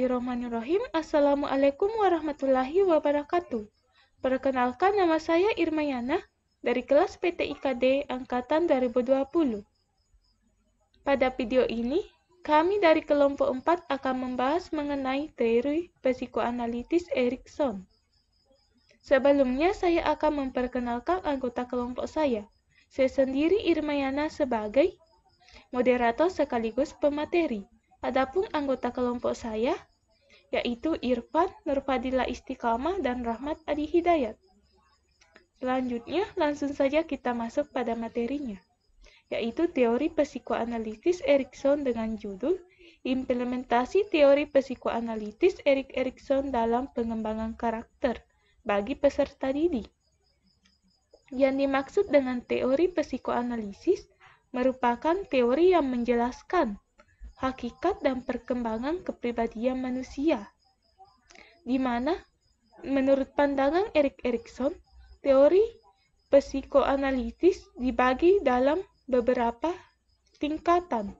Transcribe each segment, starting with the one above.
Bismillahirrahmanirrahim. Assalamualaikum warahmatullahi wabarakatuh. Perkenalkan, nama saya Irmayana dari kelas PTIKD Angkatan 2020. Pada video ini, kami dari kelompok 4 akan membahas mengenai teori psikoanalitis Erikson. Sebelumnya, saya akan memperkenalkan anggota kelompok saya. Saya sendiri Irmayana sebagai moderator sekaligus pemateri. Adapun anggota kelompok saya, yaitu Irfan, Nurfadila Istiqamah, dan Rahmat Adi Hidayat. Selanjutnya, langsung saja kita masuk pada materinya, yaitu teori psikoanalitis Erikson dengan judul Implementasi Teori Psikoanalitis Erik Erikson dalam Pengembangan Karakter bagi Peserta Didik. Yang dimaksud dengan teori psikoanalisis merupakan teori yang menjelaskan hakikat dan perkembangan kepribadian manusia, di mana menurut pandangan Erik Erikson, teori psikoanalitis dibagi dalam beberapa tingkatan.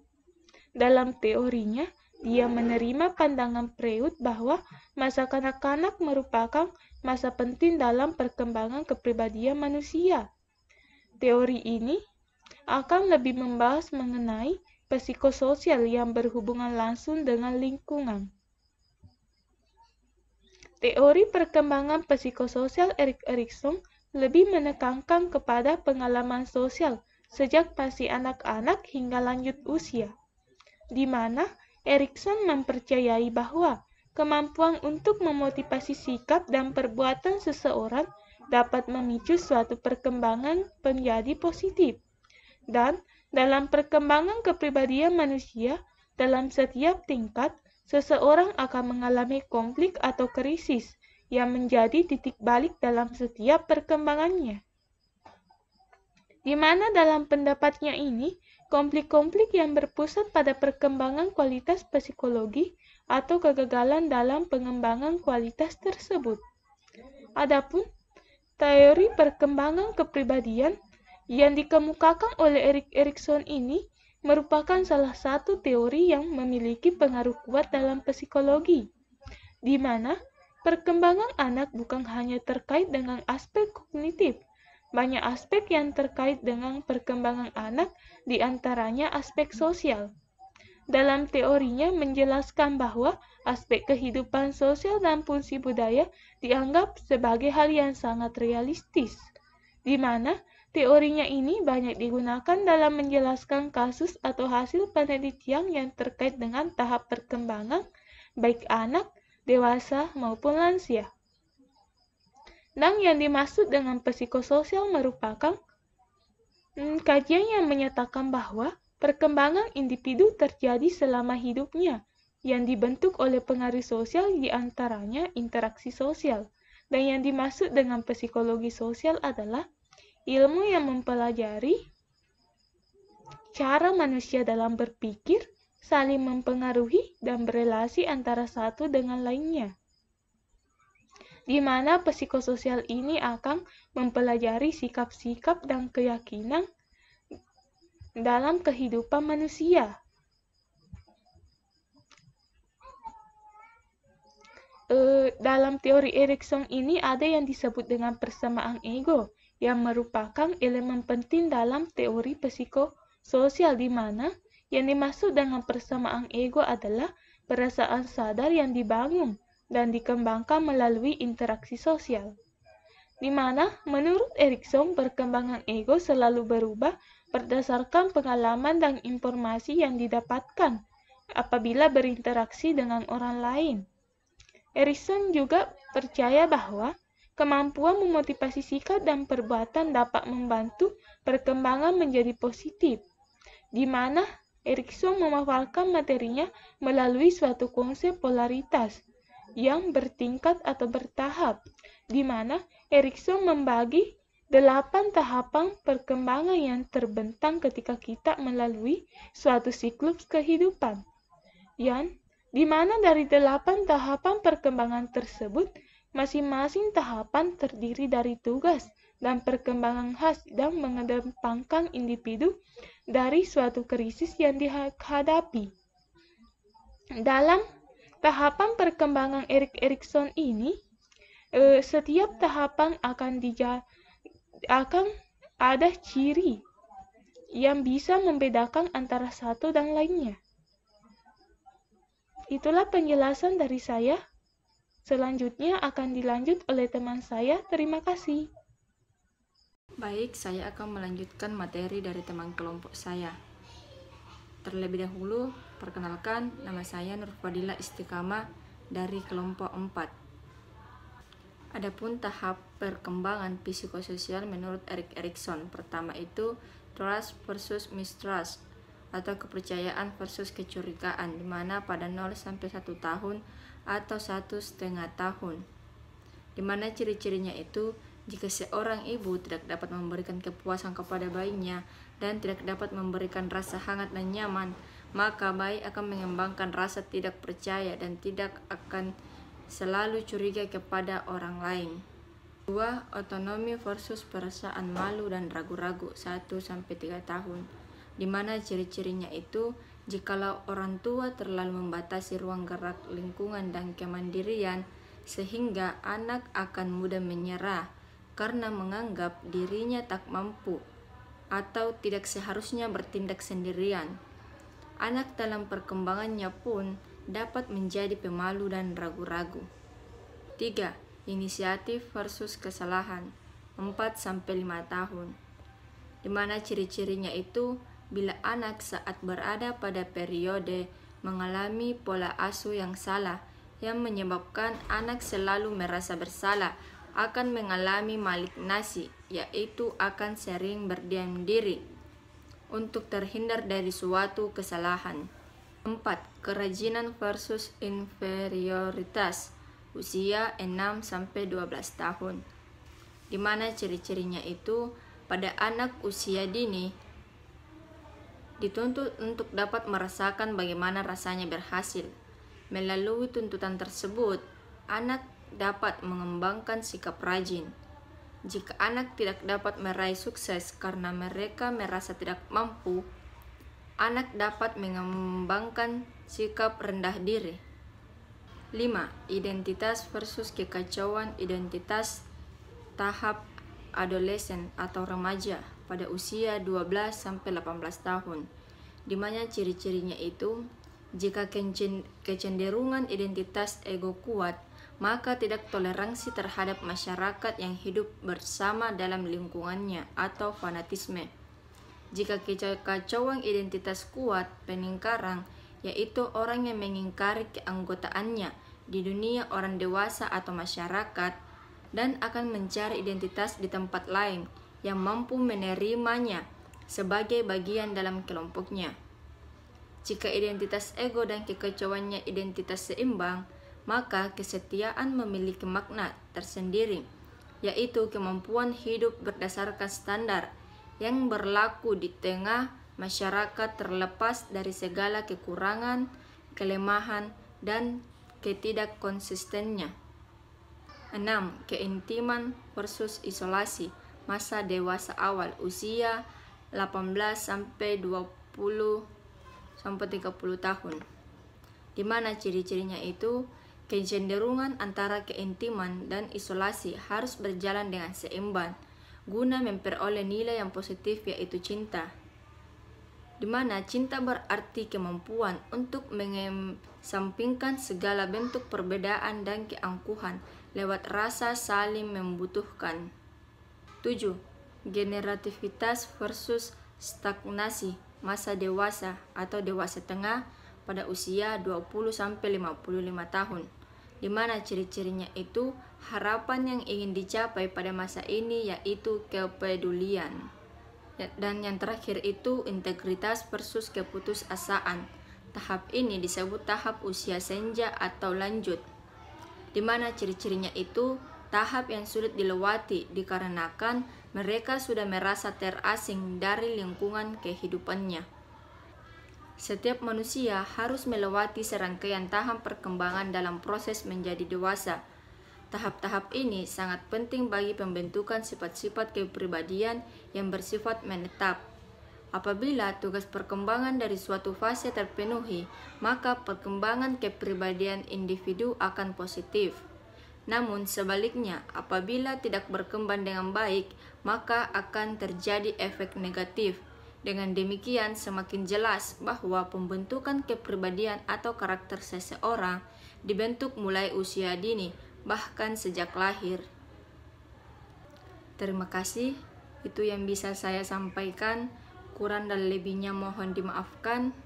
Dalam teorinya, dia menerima pandangan Freud bahwa masa kanak-kanak merupakan masa penting dalam perkembangan kepribadian manusia. Teori ini akan lebih membahas mengenai psikososial yang berhubungan langsung dengan lingkungan. Teori perkembangan psikososial Erik Erikson lebih menekankan kepada pengalaman sosial sejak masih anak-anak hingga lanjut usia, di mana Erikson mempercayai bahwa kemampuan untuk memotivasi sikap dan perbuatan seseorang dapat memicu suatu perkembangan menjadi positif. Dan dalam perkembangan kepribadian manusia, dalam setiap tingkat, seseorang akan mengalami konflik atau krisis yang menjadi titik balik dalam setiap perkembangannya. Di mana dalam pendapatnya ini, konflik-konflik yang berpusat pada perkembangan kualitas psikologi atau kegagalan dalam pengembangan kualitas tersebut. Adapun teori perkembangan kepribadian yang dikemukakan oleh Erik Erikson ini merupakan salah satu teori yang memiliki pengaruh kuat dalam psikologi, di mana perkembangan anak bukan hanya terkait dengan aspek kognitif. Banyak aspek yang terkait dengan perkembangan anak, di antaranya aspek sosial. Dalam teorinya menjelaskan bahwa aspek kehidupan sosial dan fungsi budaya dianggap sebagai hal yang sangat realistis, di mana teorinya ini banyak digunakan dalam menjelaskan kasus atau hasil penelitian yang terkait dengan tahap perkembangan, baik anak, dewasa, maupun lansia. Dan yang dimaksud dengan psikososial merupakan kajian yang menyatakan bahwa perkembangan individu terjadi selama hidupnya, yang dibentuk oleh pengaruh sosial di antaranya interaksi sosial. Dan yang dimaksud dengan psikologi sosial adalah ilmu yang mempelajari cara manusia dalam berpikir, saling mempengaruhi, dan berelasi antara satu dengan lainnya. Di mana psikososial ini akan mempelajari sikap-sikap dan keyakinan dalam kehidupan manusia. Dalam teori Erikson ini ada yang disebut dengan persamaan ego, yang merupakan elemen penting dalam teori psikososial, di mana yang dimaksud dengan persamaan ego adalah perasaan sadar yang dibangun dan dikembangkan melalui interaksi sosial. Di mana menurut Erikson perkembangan ego selalu berubah berdasarkan pengalaman dan informasi yang didapatkan apabila berinteraksi dengan orang lain. Erikson juga percaya bahwa kemampuan memotivasi sikap dan perbuatan dapat membantu perkembangan menjadi positif, di mana Erikson memaparkan materinya melalui suatu konsep polaritas yang bertingkat atau bertahap, di mana Erikson membagi 8 tahapan perkembangan yang terbentang ketika kita melalui suatu siklus kehidupan, yang di mana dari 8 tahapan perkembangan tersebut, masing-masing tahapan terdiri dari tugas dan perkembangan khas dan mengedepankan individu dari suatu krisis yang dihadapi. Dalam tahapan perkembangan Erik Erikson ini, setiap tahapan akan ada ciri yang bisa membedakan antara satu dan lainnya. Itulah penjelasan dari saya. Selanjutnya akan dilanjut oleh teman saya. Terima kasih. Baik, saya akan melanjutkan materi dari teman kelompok saya. Terlebih dahulu, perkenalkan, nama saya Nurfadila Istiqamah dari kelompok 4. Adapun tahap perkembangan psikososial menurut Erik Erikson, pertama itu trust versus mistrust atau kepercayaan versus kecurigaan, di mana pada 0 sampai 1 tahun atau 1,5 tahun. Di mana ciri-cirinya itu, jika seorang ibu tidak dapat memberikan kepuasan kepada bayinya dan tidak dapat memberikan rasa hangat dan nyaman, maka bayi akan mengembangkan rasa tidak percaya dan tidak akan selalu curiga kepada orang lain. 2. Otonomi versus perasaan malu dan ragu-ragu 1-3 tahun, di mana ciri-cirinya itu, jikalau orang tua terlalu membatasi ruang gerak lingkungan dan kemandirian, sehingga anak akan mudah menyerah karena menganggap dirinya tak mampu atau tidak seharusnya bertindak sendirian. Anak dalam perkembangannya pun dapat menjadi pemalu dan ragu-ragu. 3. Inisiatif versus kesalahan 4-5 tahun, di mana ciri-cirinya itu, bila anak saat berada pada periode mengalami pola asuh yang salah yang menyebabkan anak selalu merasa bersalah, akan mengalami malignasi, yaitu akan sering berdiam diri untuk terhindar dari suatu kesalahan. 4. Kerajinan versus inferioritas usia 6-12 tahun, di mana ciri-cirinya itu, pada anak usia dini dituntut untuk dapat merasakan bagaimana rasanya berhasil. Melalui tuntutan tersebut, anak dapat mengembangkan sikap rajin. Jika anak tidak dapat meraih sukses karena mereka merasa tidak mampu, anak dapat mengembangkan sikap rendah diri. 5. Identitas versus kekacauan identitas tahap adolesen atau remaja pada usia 12-18 tahun, di mana ciri-cirinya itu, jika kecenderungan identitas ego kuat, maka tidak toleransi terhadap masyarakat yang hidup bersama dalam lingkungannya atau fanatisme. Jika kekacauan identitas kuat, peningkaran, yaitu orang yang mengingkari keanggotaannya di dunia orang dewasa atau masyarakat dan akan mencari identitas di tempat lain yang mampu menerimanya sebagai bagian dalam kelompoknya. Jika identitas ego dan kekacauannya identitas seimbang, maka kesetiaan memiliki makna tersendiri, yaitu kemampuan hidup berdasarkan standar yang berlaku di tengah masyarakat terlepas dari segala kekurangan, kelemahan, dan ketidakkonsistennya. 6. Keintiman versus isolasi masa dewasa awal usia 18-20-30 tahun, di mana ciri-cirinya itu, kecenderungan antara keintiman dan isolasi harus berjalan dengan seimbang guna memperoleh nilai yang positif, yaitu cinta, di mana cinta berarti kemampuan untuk mengesampingkan segala bentuk perbedaan dan keangkuhan lewat rasa saling membutuhkan. 7. Generativitas versus stagnasi masa dewasa atau dewasa tengah pada usia 20-55 tahun, di mana ciri-cirinya itu, harapan yang ingin dicapai pada masa ini yaitu kepedulian. Dan yang terakhir itu integritas versus keputusasaan. Tahap ini disebut tahap usia senja atau lanjut, di mana ciri-cirinya itu, tahap yang sulit dilewati dikarenakan mereka sudah merasa terasing dari lingkungan kehidupannya. Setiap manusia harus melewati serangkaian tahap perkembangan dalam proses menjadi dewasa. Tahap-tahap ini sangat penting bagi pembentukan sifat-sifat kepribadian yang bersifat menetap. Apabila tugas perkembangan dari suatu fase terpenuhi, maka perkembangan kepribadian individu akan positif. Namun sebaliknya, apabila tidak berkembang dengan baik, maka akan terjadi efek negatif. Dengan demikian, semakin jelas bahwa pembentukan kepribadian atau karakter seseorang dibentuk mulai usia dini, bahkan sejak lahir. Terima kasih, itu yang bisa saya sampaikan. Kurang dan lebihnya mohon dimaafkan.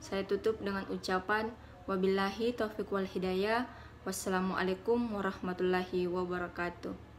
Saya tutup dengan ucapan wabillahi taufiq wal hidayah. Wassalamualaikum warahmatullahi wabarakatuh.